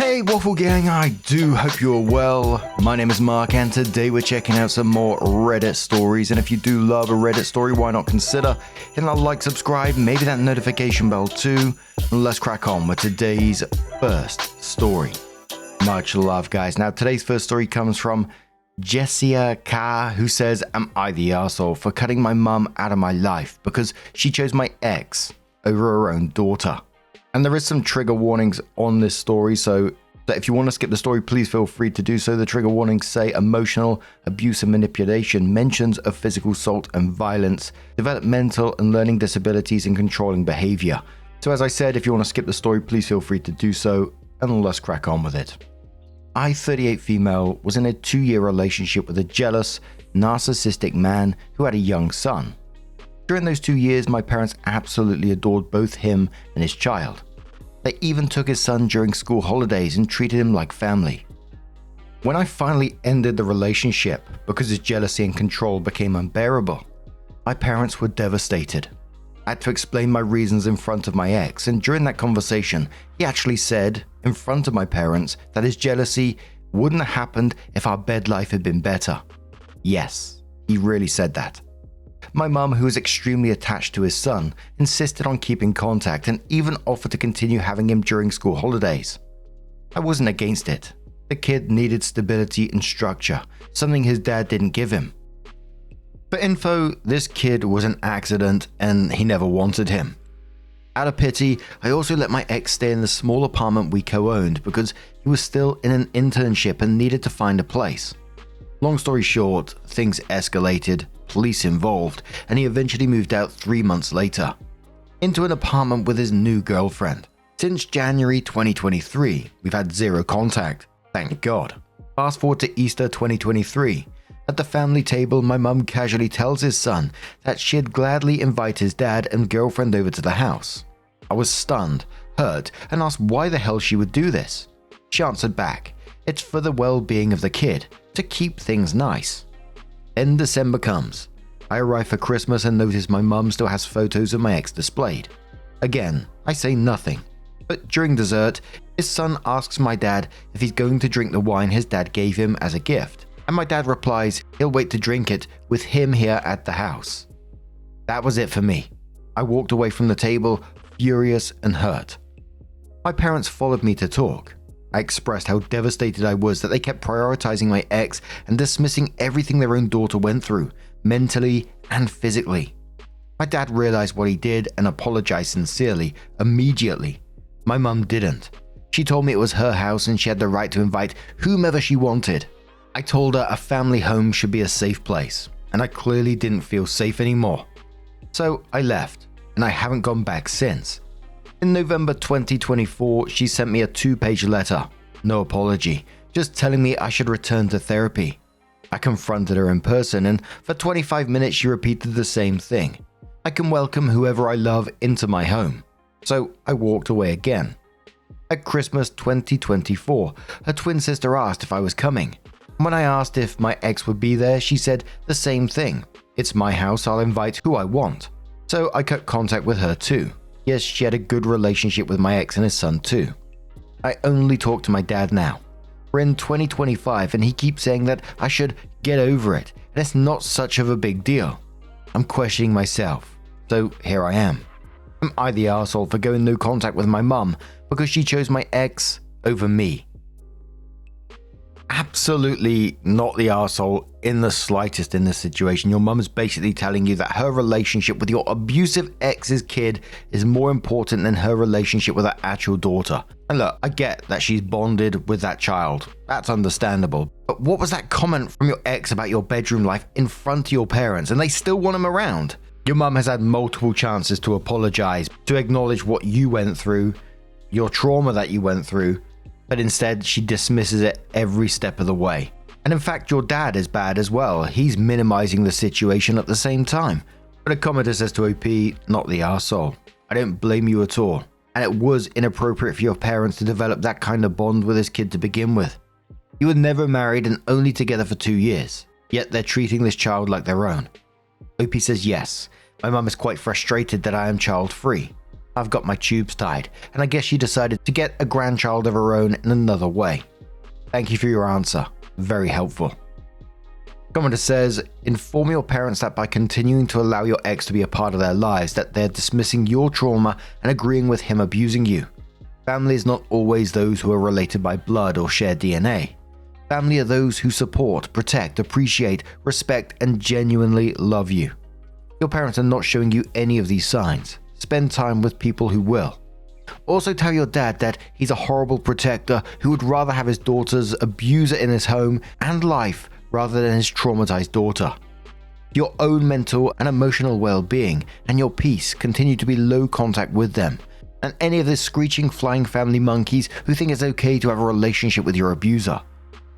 Hey Waffle Gang, I do hope you're well. My name is Mark and today we're checking out some more Reddit stories, and if you do love a Reddit story, why not consider hitting that like, subscribe, maybe that notification bell too. Let's crack on with today's first story. Much love, guys. Now today's first story comes from Jessia K, who says, am I the arsehole for cutting my mum out of my life because she chose my ex over her own daughter? And there is some trigger warnings on this story, so that if you want to skip the story, please feel free to do so. The trigger warnings say emotional abuse and manipulation, mentions of physical assault and violence, developmental and learning disabilities, and controlling behavior. So as I said, if you want to skip the story, please feel free to do so, and let's crack on with it. I, 38 female, was in a 2-year relationship with a jealous, narcissistic man who had a young son. During those 2 years, my parents absolutely adored both him and his child. They even took his son during school holidays and treated him like family. When I finally ended the relationship because his jealousy and control became unbearable, my parents were devastated. I had to explain my reasons in front of my ex, and during that conversation, he actually said, in front of my parents, that his jealousy wouldn't have happened if our bed life had been better. Yes, he really said that. My mum, who was extremely attached to his son, insisted on keeping contact and even offered to continue having him during school holidays. I wasn't against it. The kid needed stability and structure, something his dad didn't give him. For info, this kid was an accident and he never wanted him. Out of pity, I also let my ex stay in the small apartment we co-owned because he was still in an internship and needed to find a place. Long story short, things escalated, police involved, and he eventually moved out 3 months later, into an apartment with his new girlfriend. Since January 2023, we've had zero contact, thank God. Fast forward to Easter 2023. At the family table, my mum casually tells his son that she'd gladly invite his dad and girlfriend over to the house. I was stunned, hurt, and asked why the hell she would do this. She answered back, it's for the well-being of the kid, to keep things nice. Then December comes. I arrive for Christmas and notice my mum still has photos of my ex displayed. Again, I say nothing. But during dessert, his son asks my dad if he's going to drink the wine his dad gave him as a gift. And my dad replies he'll wait to drink it with him here at the house. That was it for me. I walked away from the table, furious and hurt. My parents followed me to talk. I expressed how devastated I was that they kept prioritizing my ex and dismissing everything their own daughter went through, mentally and physically. My dad realized what he did and apologized sincerely, immediately. My mum didn't. She told me it was her house and she had the right to invite whomever she wanted. I told her a family home should be a safe place, and I clearly didn't feel safe anymore. So I left, and I haven't gone back since. In November 2024, she sent me a 2-page letter. No apology, just telling me I should return to therapy. I confronted her in person, and for 25 minutes she repeated the same thing. I can welcome whoever I love into my home. So I walked away again. At Christmas 2024, her twin sister asked if I was coming. When I asked if my ex would be there, she said the same thing. It's my house, I'll invite who I want. So I cut contact with her too. Yes, she had a good relationship with my ex and his son too. I only talk to my dad now. We're in 2025 and he keeps saying that I should get over it and it's not such of a big deal. I'm questioning myself, so here I am. Am I the arsehole for going no contact with my mum because she chose my ex over me? Absolutely not the arsehole in the slightest in this situation. Your mum is basically telling you that her relationship with your abusive ex's kid is more important than her relationship with her actual daughter. And look, I get that she's bonded with that child. That's understandable. But what was that comment from your ex about your bedroom life in front of your parents and they still want him around? Your mum has had multiple chances to apologize, to acknowledge what you went through, your trauma that you went through, but instead she dismisses it every step of the way. And in fact, your dad is bad as well. He's minimizing the situation at the same time. But a commenter says to OP, not the arsehole. I don't blame you at all. And it was inappropriate for your parents to develop that kind of bond with this kid to begin with. You were never married and only together for 2 years. Yet they're treating this child like their own. OP says yes. My mum is quite frustrated that I am child free. I've got my tubes tied, and I guess she decided to get a grandchild of her own in another way. Thank you for your answer. Very helpful. Commenter says, inform your parents that by continuing to allow your ex to be a part of their lives, that they're dismissing your trauma and agreeing with him abusing you. Family is not always those who are related by blood or share DNA. Family are those who support, protect, appreciate, respect, and genuinely love you. Your parents are not showing you any of these signs. Spend time with people who will. Also tell your dad that he's a horrible protector who would rather have his daughter's abuser in his home and life rather than his traumatized daughter. Your own mental and emotional well-being and your peace continue to be low contact with them, and any of the screeching flying family monkeys who think it's okay to have a relationship with your abuser.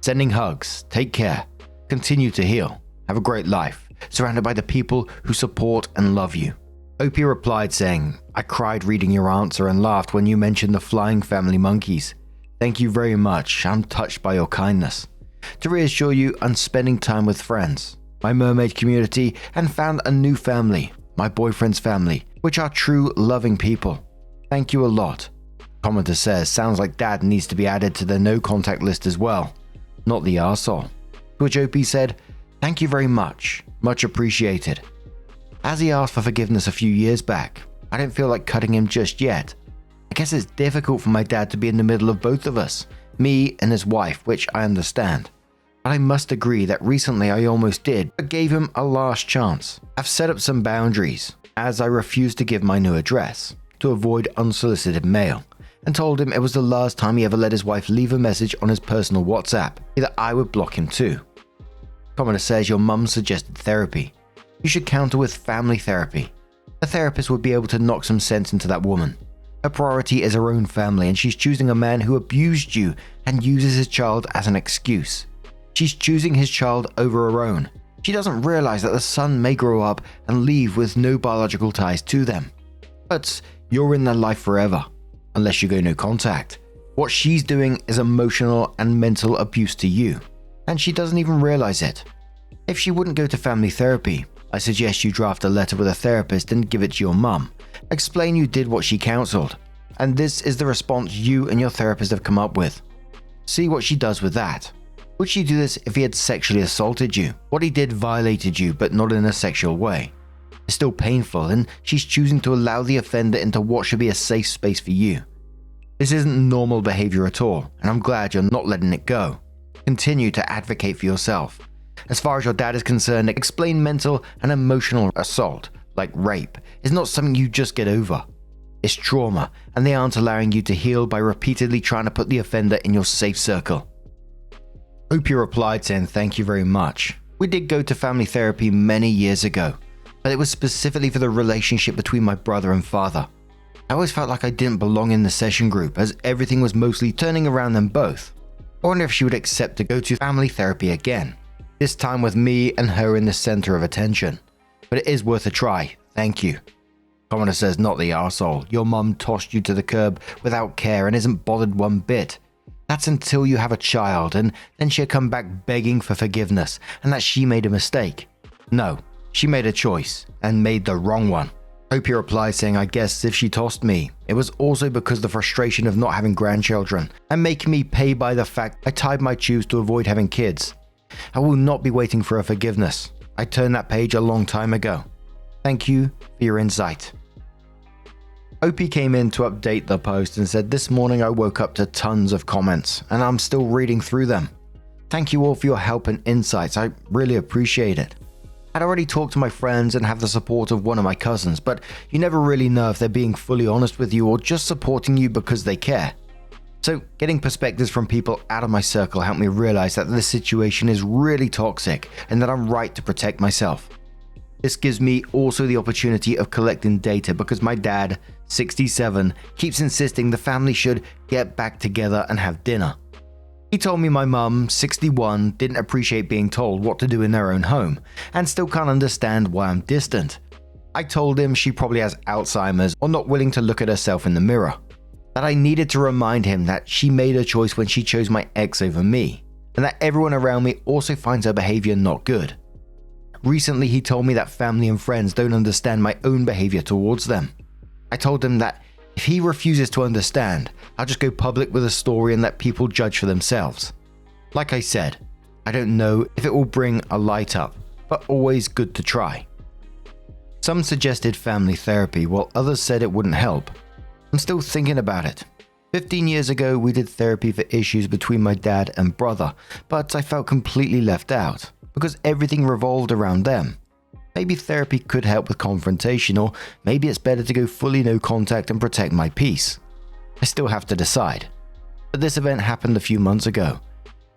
Sending hugs, take care, continue to heal, have a great life, surrounded by the people who support and love you. Opie replied saying, I cried reading your answer and laughed when you mentioned the flying family monkeys. Thank you very much, I'm touched by your kindness. To reassure you, I'm spending time with friends, my mermaid community, and found a new family, my boyfriend's family, which are true loving people. Thank you a lot. Commenter says, sounds like dad needs to be added to the no contact list as well. Not the arsehole. To which Opie said, thank you very much. Much appreciated. As he asked for forgiveness a few years back, I don't feel like cutting him just yet. I guess it's difficult for my dad to be in the middle of both of us, me and his wife, which I understand. But I must agree that recently I almost did, but gave him a last chance. I've set up some boundaries, as I refused to give my new address, to avoid unsolicited mail, and told him it was the last time he ever let his wife leave a message on his personal WhatsApp, either I would block him too. Commenter says your mum suggested therapy. You should counter with family therapy. A therapist would be able to knock some sense into that woman. Her priority is her own family, and she's choosing a man who abused you and uses his child as an excuse. She's choosing his child over her own. She doesn't realize that the son may grow up and leave with no biological ties to them. But you're in their life forever, unless you go no contact. What she's doing is emotional and mental abuse to you, and she doesn't even realize it. If she wouldn't go to family therapy, I suggest you draft a letter with a therapist and give it to your mum. Explain you did what she counseled, and this is the response you and your therapist have come up with. See what she does with that. Would she do this if he had sexually assaulted you? What he did violated you, but not in a sexual way. It's still painful, and she's choosing to allow the offender into what should be a safe space for you. This isn't normal behavior at all, and I'm glad you're not letting it go. Continue to advocate for yourself. As far as your dad is concerned, explain mental and emotional assault, like rape, is not something you just get over. It's trauma, and they aren't allowing you to heal by repeatedly trying to put the offender in your safe circle. Opie replied saying thank you very much. We did go to family therapy many years ago, but it was specifically for the relationship between my brother and father. I always felt like I didn't belong in the session group, as everything was mostly turning around them both. I wonder if she would accept to go to family therapy again, this time with me and her in the center of attention. But it is worth a try, thank you. Commenter says, not the arsehole. Your mum tossed you to the curb without care and isn't bothered one bit. That's until you have a child, and then she'll come back begging for forgiveness and that she made a mistake. No, she made a choice and made the wrong one. Opie replies saying, I guess if she tossed me, it was also because the frustration of not having grandchildren and making me pay by the fact I tied my tubes to avoid having kids. I will not be waiting for her forgiveness. I turned that page a long time ago. Thank you for your insight. Opie came in to update the post and said, this morning I woke up to tons of comments and I'm still reading through them. Thank you all for your help and insights. I really appreciate it. I'd already talked to my friends and have the support of one of my cousins, but you never really know if they're being fully honest with you or just supporting you because they care. So getting perspectives from people out of my circle helped me realize that this situation is really toxic and that I'm right to protect myself. This gives me also the opportunity of collecting data because my dad, 67, keeps insisting the family should get back together and have dinner. He told me my mum, 61, didn't appreciate being told what to do in their own home and still can't understand why I'm distant. I told him she probably has Alzheimer's or not willing to look at herself in the mirror. That I needed to remind him that she made a choice when she chose my ex over me, and that everyone around me also finds her behavior not good. Recently, he told me that family and friends don't understand my own behavior towards them. I told him that If he refuses to understand, I'll just go public with a story and let people judge for themselves. Like I said, I don't know if it will bring a light up, but always good to try. Some suggested family therapy, while others said it wouldn't help. I'm still thinking about it. 15 years ago, we did therapy for issues between my dad and brother, but I felt completely left out because everything revolved around them. Maybe therapy could help with confrontation, or maybe it's better to go fully no contact and protect my peace. I still have to decide. But this event happened a few months ago.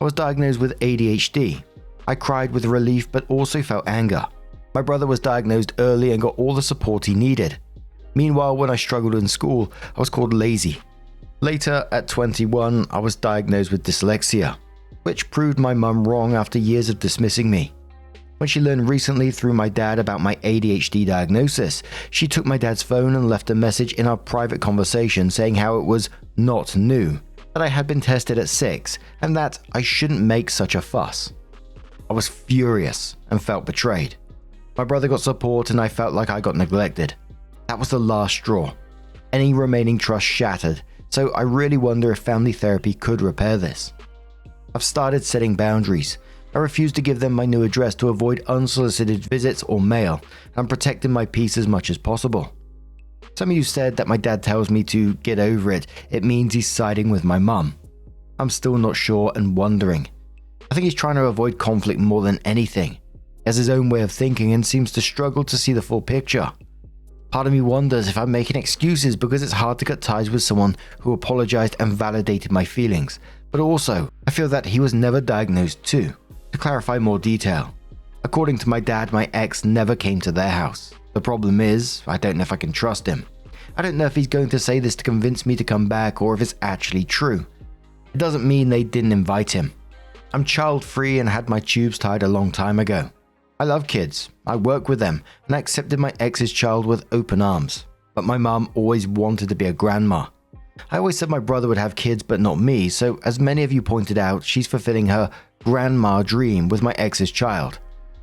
I was diagnosed with ADHD. I cried with relief but also felt anger. My brother was diagnosed early and got all the support he needed. Meanwhile, when I struggled in school, I was called lazy. Later, at 21, I was diagnosed with dyslexia, which proved my mum wrong after years of dismissing me. When she learned recently through my dad about my ADHD diagnosis, she took my dad's phone and left a message in our private conversation saying how it was not new, that I had been tested at 6, and that I shouldn't make such a fuss. I was furious and felt betrayed. My brother got support and I felt like I got neglected. That was the last straw. Any remaining trust shattered, so I really wonder if family therapy could repair this. I've started setting boundaries. I refuse to give them my new address to avoid unsolicited visits or mail, and I'm protecting my peace as much as possible. Some of you said that my dad tells me to get over it. It means he's siding with my mum. I'm still not sure and wondering. I think he's trying to avoid conflict more than anything. He has his own way of thinking and seems to struggle to see the full picture. Part of me wonders if I'm making excuses because it's hard to cut ties with someone who apologized and validated my feelings, but also I feel that he was never diagnosed too. To clarify more detail, according to my dad, my ex never came to their house. The problem is, I don't know if I can trust him. I don't know if he's going to say this to convince me to come back or if it's actually true. It doesn't mean they didn't invite him. I'm child-free and had my tubes tied a long time ago. I love kids, I work with them, and I accepted my ex's child with open arms. But my mum always wanted to be a grandma. I always said my brother would have kids but not me, so as many of you pointed out, she's fulfilling her grandma dream with my ex's child.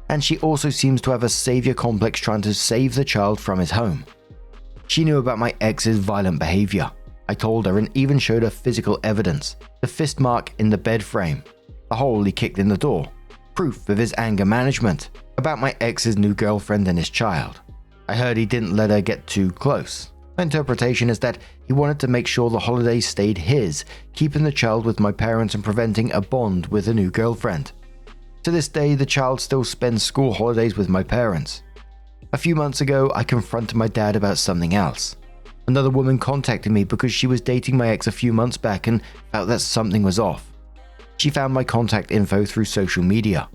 And she also seems to have a savior complex trying to save the child from his home. She knew about my ex's violent behavior. I told her and even showed her physical evidence. The fist mark in the bed frame. The hole he kicked in the door. Proof of his anger management. About my ex's new girlfriend and his child. I heard he didn't let her get too close. My interpretation is that he wanted to make sure the holidays stayed his, keeping the child with my parents and preventing a bond with a new girlfriend. To this day, the child still spends school holidays with my parents. A few months ago, I confronted my dad about something else. Another woman contacted me because she was dating my ex a few months back and felt that something was off. She found my contact info through social media.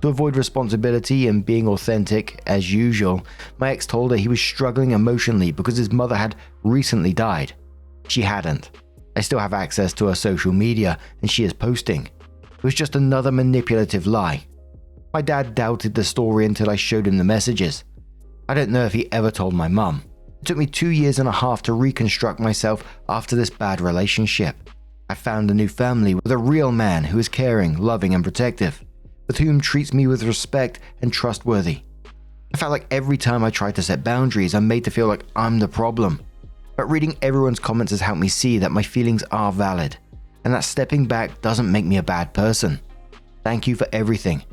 To avoid responsibility and being authentic, as usual, my ex told her he was struggling emotionally because his mother had recently died. She hadn't. I still have access to her social media and she is posting. It was just another manipulative lie. My dad doubted the story until I showed him the messages. I don't know if he ever told my mum. It took me 2.5 years to reconstruct myself after this bad relationship. I found a new family with a real man who is caring, loving and protective, with whom treats me with respect and trustworthy. I felt like every time I tried to set boundaries, I'm made to feel like I'm the problem. But reading everyone's comments has helped me see that my feelings are valid, and that stepping back doesn't make me a bad person. Thank you for everything.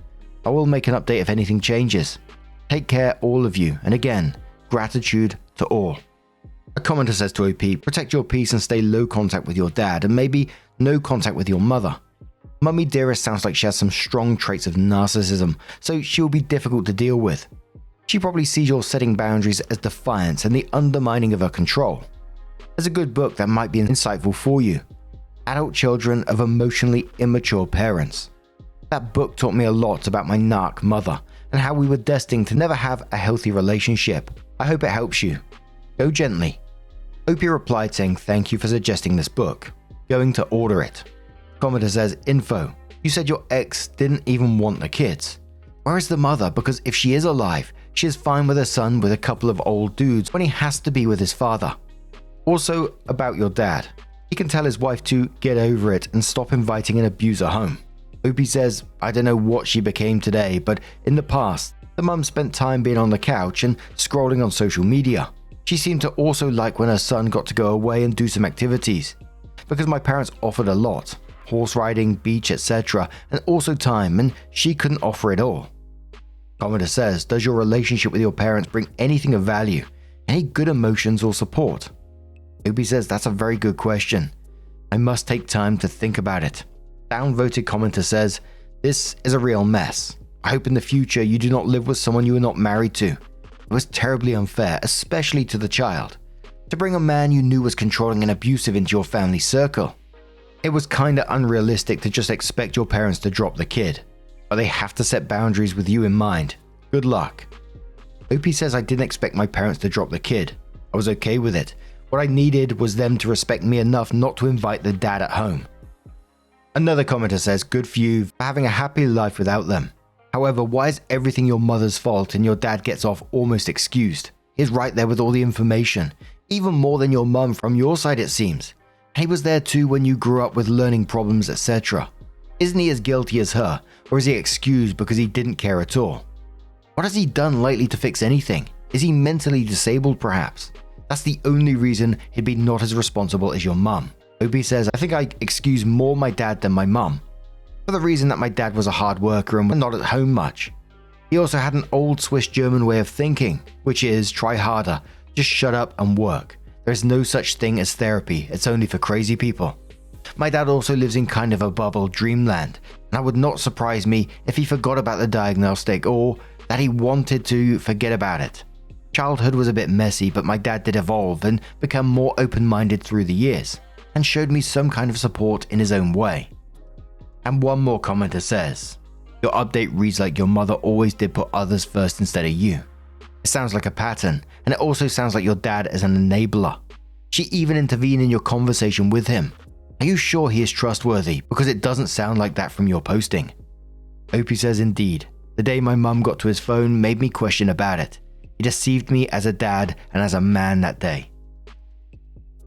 I will make an update if anything changes. Take care, all of you, and again, gratitude to all. A commenter says to OP, protect your peace and stay low contact with your dad, and maybe no contact with your mother. Mummy Dearest sounds like she has some strong traits of narcissism, so she will be difficult to deal with. She probably sees your setting boundaries as defiance and the undermining of her control. There's a good book that might be insightful for you. Adult Children of Emotionally Immature Parents. That book taught me a lot about my narc mother and how we were destined to never have a healthy relationship. I hope it helps you. Go gently. Opie replied saying thank you for suggesting this book. Going to order it. Commenter says, info. You said your ex didn't even want the kids. Where is the mother? Because if she is alive, she is fine with her son with a couple of old dudes when he has to be with his father. Also, about your dad. He can tell his wife to get over it and stop inviting an abuser home. Opie says, I don't know what she became today, but in the past, the mum spent time being on the couch and scrolling on social media. She seemed to also like when her son got to go away and do some activities, because my parents offered a lot, horse riding, beach, etc., and also time, and she couldn't offer it all. Commenter says, does your relationship with your parents bring anything of value? Any good emotions or support? Opie says, that's a very good question. I must take time to think about it. Downvoted commenter says, this is a real mess. I hope in the future you do not live with someone you are not married to. It was terribly unfair, especially to the child. To bring a man you knew was controlling and abusive into your family circle. It was kinda unrealistic to just expect your parents to drop the kid. But they have to set boundaries with you in mind. Good luck. Opie says I didn't expect my parents to drop the kid. I was okay with it. What I needed was them to respect me enough not to invite the dad at home. Another commenter says, good for you for having a happy life without them. However, why is everything your mother's fault and your dad gets off almost excused? He's right there with all the information, even more than your mum from your side it seems. And he was there too when you grew up with learning problems, etc. Isn't he as guilty as her, or is he excused because he didn't care at all? What has he done lately to fix anything? Is he mentally disabled perhaps? That's the only reason he'd be not as responsible as your mum. Opie says, I think I excuse more my dad than my mum, for the reason that my dad was a hard worker and was not at home much. He also had an old Swiss German way of thinking, which is try harder, just shut up and work. There is no such thing as therapy, it's only for crazy people. My dad also lives in kind of a bubble dreamland, and it would not surprise me if he forgot about the diagnostic or that he wanted to forget about it. Childhood was a bit messy, but my dad did evolve and become more open-minded through the years, and showed me some kind of support in his own way. And one more commenter says, your update reads like your mother always did put others first instead of you. It sounds like a pattern, and it also sounds like your dad is an enabler. She even intervened in your conversation with him. Are you sure he is trustworthy? Because it doesn't sound like that from your posting. Opie says, indeed. The day my mum got to his phone made me question about it. He deceived me as a dad and as a man that day.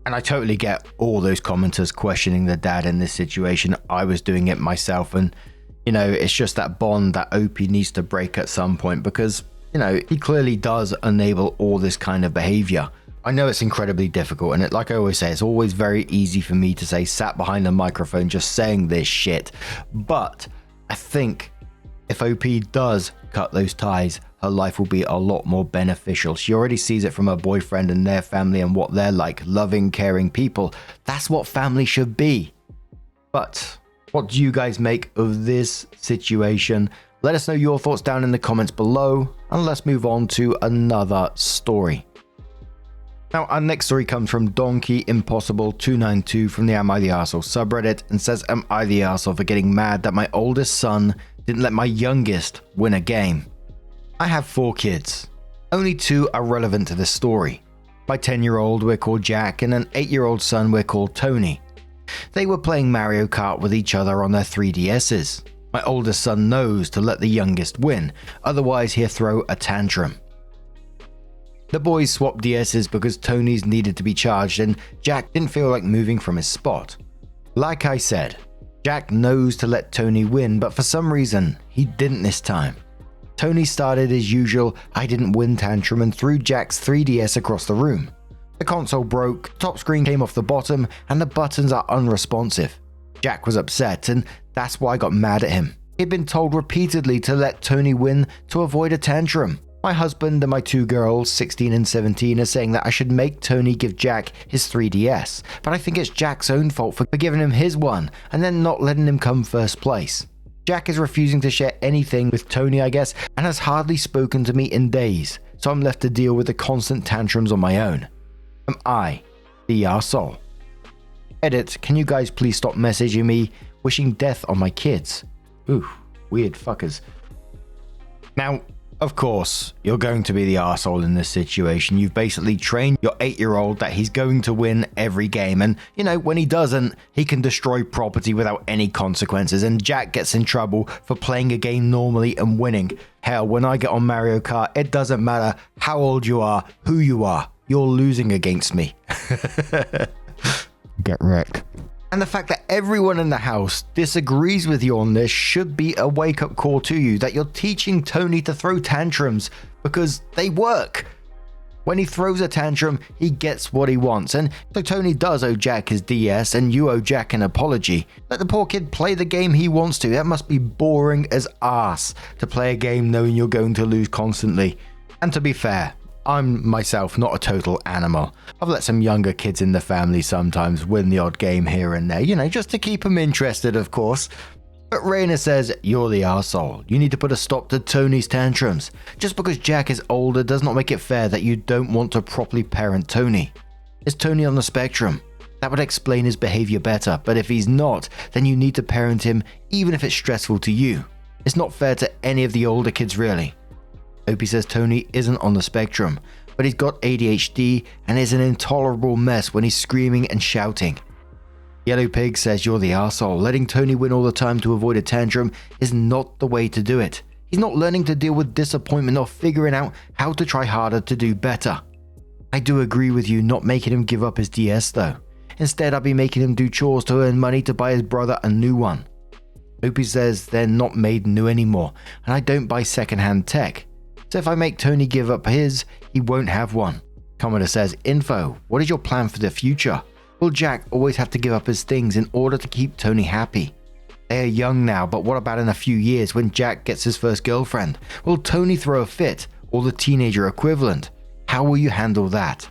And I totally get all those commenters questioning the dad in this situation. I was doing it myself, and it's just that bond that Opie needs to break at some point, because he clearly does enable all this kind of behavior. I know it's incredibly difficult, and like I always say, it's always very easy for me to say sat behind a microphone just saying this shit, but I think if OP does cut those ties, her life will be a lot more beneficial. She already sees it from her boyfriend and their family and what they're like, loving, caring people. That's what family should be. But what do you guys make of this situation? Let us know your thoughts down in the comments below, and let's move on to another story. Now, our next story comes from Donkey Impossible 292 from the Am I the Arsehole subreddit, and says, am I the arsehole for getting mad that my oldest son didn't let my youngest win a game? I have 4 kids. Only 2 are relevant to this story. My 10-year-old we're called Jack, and an 8-year-old son we're called Tony. They were playing Mario Kart with each other on their 3DSs. My oldest son knows to let the youngest win, otherwise he'll throw a tantrum. The boys swapped DSs because Tony's needed to be charged and Jack didn't feel like moving from his spot. Like I said, Jack knows to let Tony win, but for some reason, he didn't this time. Tony started his usual I didn't win tantrum and threw Jack's 3DS across the room. The console broke, top screen came off the bottom, and the buttons are unresponsive. Jack was upset, and that's why I got mad at him. He'd been told repeatedly to let Tony win to avoid a tantrum. My husband and my 2 girls, 16 and 17, are saying that I should make Tony give Jack his 3DS, but I think it's Jack's own fault for giving him his one and then not letting him come first place. Jack is refusing to share anything with Tony, I guess, and has hardly spoken to me in days, so I'm left to deal with the constant tantrums on my own. Am I the arsehole? Edit, can you guys please stop messaging me wishing death on my kids? Ooh, weird fuckers. Now, of course, you're going to be the arsehole in this situation. You've basically trained your 8-year-old that he's going to win every game, and when he doesn't, he can destroy property without any consequences, and Jack gets in trouble for playing a game normally and winning. Hell, when I get on Mario Kart, it doesn't matter how old you are, who you are, you're losing against me. Get wrecked. And the fact that everyone in the house disagrees with you on this should be a wake-up call to you that you're teaching Tony to throw tantrums because they work. When he throws a tantrum, he gets what he wants, and so Tony does owe Jack his DS, and you owe Jack an apology. Let the poor kid play the game he wants to. That must be boring as arse to play a game knowing you're going to lose constantly. And to be fair, I'm myself not a total animal. I've let some younger kids in the family sometimes win the odd game here and there, just to keep them interested, of course. But Raina says, you're the arsehole. You need to put a stop to Tony's tantrums. Just because Jack is older does not make it fair that you don't want to properly parent Tony. Is Tony on the spectrum? That would explain his behavior better, but if he's not, then you need to parent him even if it's stressful to you. It's not fair to any of the older kids really. Opie says Tony isn't on the spectrum, but he's got ADHD and is an intolerable mess when he's screaming and shouting. Yellow Pig says you're the arsehole. Letting Tony win all the time to avoid a tantrum is not the way to do it. He's not learning to deal with disappointment or figuring out how to try harder to do better. I do agree with you not making him give up his DS though. Instead, I'd be making him do chores to earn money to buy his brother a new one. Opie says they're not made new anymore, and I don't buy secondhand tech. So if I make Tony give up his, he won't have one. Commodore says, info, what is your plan for the future? Will Jack always have to give up his things in order to keep Tony happy? They are young now, but what about in a few years when Jack gets his first girlfriend? Will Tony throw a fit, or the teenager equivalent? How will you handle that?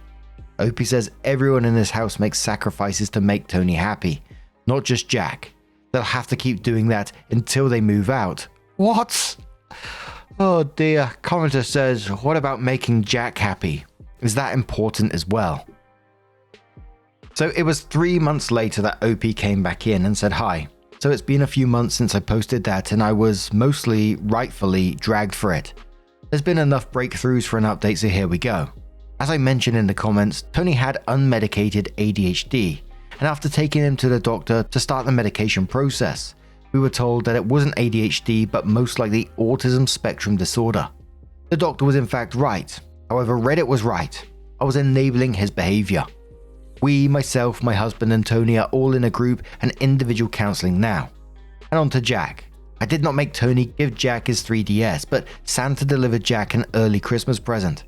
Opie says everyone in this house makes sacrifices to make Tony happy, not just Jack. They'll have to keep doing that until they move out. What? Oh dear. Commenter says, what about making Jack happy? Is that important as well? So it was 3 months later that OP came back in and said hi. So it's been a few months since I posted that and I was mostly rightfully dragged for it. There's been enough breakthroughs for an update, so here we go. As I mentioned in the comments, Tony had unmedicated ADHD, and after taking him to the doctor to start the medication process, we were told that it wasn't ADHD but most likely autism spectrum disorder. The doctor was in fact right, however Reddit was right. I was enabling his behavior. We, myself, my husband and Tony are all in a group and individual counseling now. And on to Jack. I did not make Tony give Jack his 3DS, but Santa delivered Jack an early Christmas present.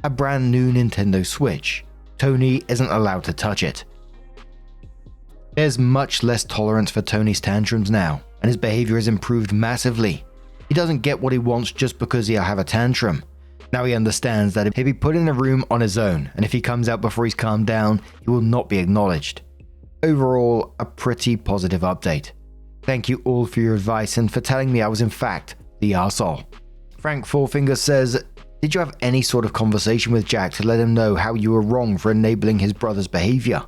A brand new Nintendo Switch. Tony isn't allowed to touch it. There's much less tolerance for Tony's tantrums now, and his behavior has improved massively. He doesn't get what he wants just because he'll have a tantrum. Now he understands that he'll be put in a room on his own, and if he comes out before he's calmed down, he will not be acknowledged. Overall, a pretty positive update. Thank you all for your advice and for telling me I was in fact the arsehole. Frank Fourfinger says, did you have any sort of conversation with Jack to let him know how you were wrong for enabling his brother's behavior?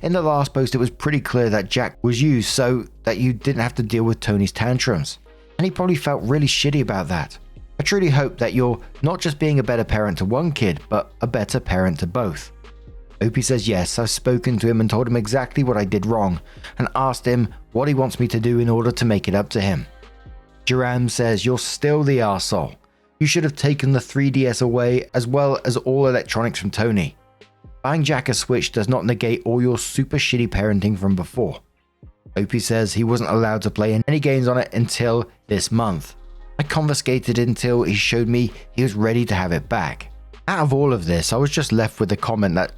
In the last post it was pretty clear that Jack was used so that you didn't have to deal with Tony's tantrums, and he probably felt really shitty about that. I truly hope that you're not just being a better parent to one kid, but a better parent to both. Opie says yes, I've spoken to him and told him exactly what I did wrong, and asked him what he wants me to do in order to make it up to him. Duran says you're still the arsehole. You should have taken the 3DS away as well as all electronics from Tony. Buying Jack a Switch does not negate all your super shitty parenting from before. Opie says he wasn't allowed to play any games on it until this month. I confiscated it until he showed me he was ready to have it back. Out of all of this, I was just left with the comment that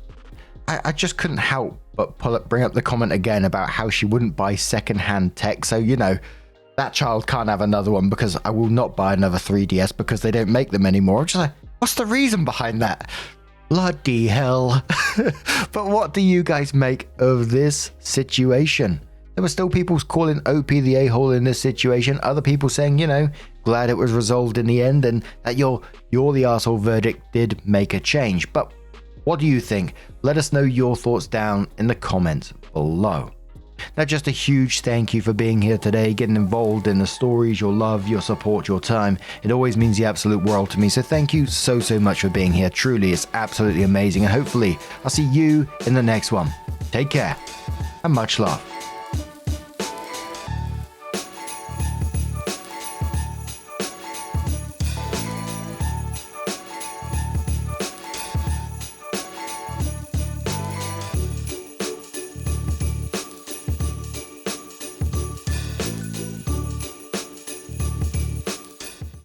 I just couldn't help but bring up the comment again about how she wouldn't buy secondhand tech. So, that child can't have another one because I will not buy another 3DS because they don't make them anymore. I'm just like, what's the reason behind that? Bloody hell. But what do you guys make of this situation? There were still people calling OP the a-hole in this situation. Other people saying, glad it was resolved in the end and that you're the arsehole verdict did make a change. But what do you think? Let us know your thoughts down in the comments below. Now, just a huge thank you for being here today, getting involved in the stories, your love, your support, your time. It always means the absolute world to me. So thank you so much for being here. Truly, it's absolutely amazing. And hopefully I'll see you in the next one. Take care and much love.